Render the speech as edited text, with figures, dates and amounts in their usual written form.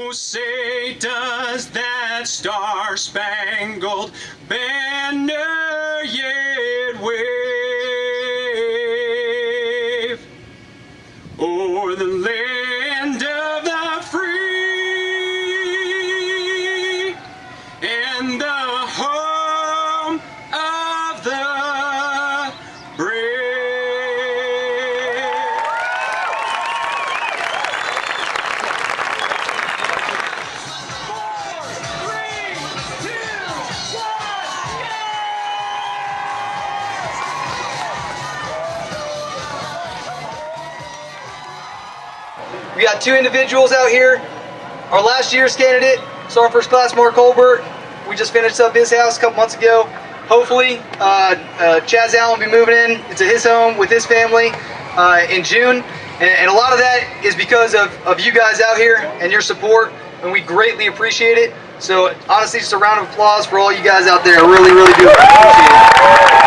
Oh, say does that star-spangled banner yet wave o'er the land of the free and the home of the brave. We got two individuals out here. Our last year's candidate, Sergeant First Class Mark Colbert. We just finished up his house a couple months ago. Hopefully, Chaz Allen will be moving in into his home with his family in June. And a lot of that is because of you guys out here and your support, and we greatly appreciate it. So honestly, just a round of applause for all you guys out there. I really, really do appreciate it.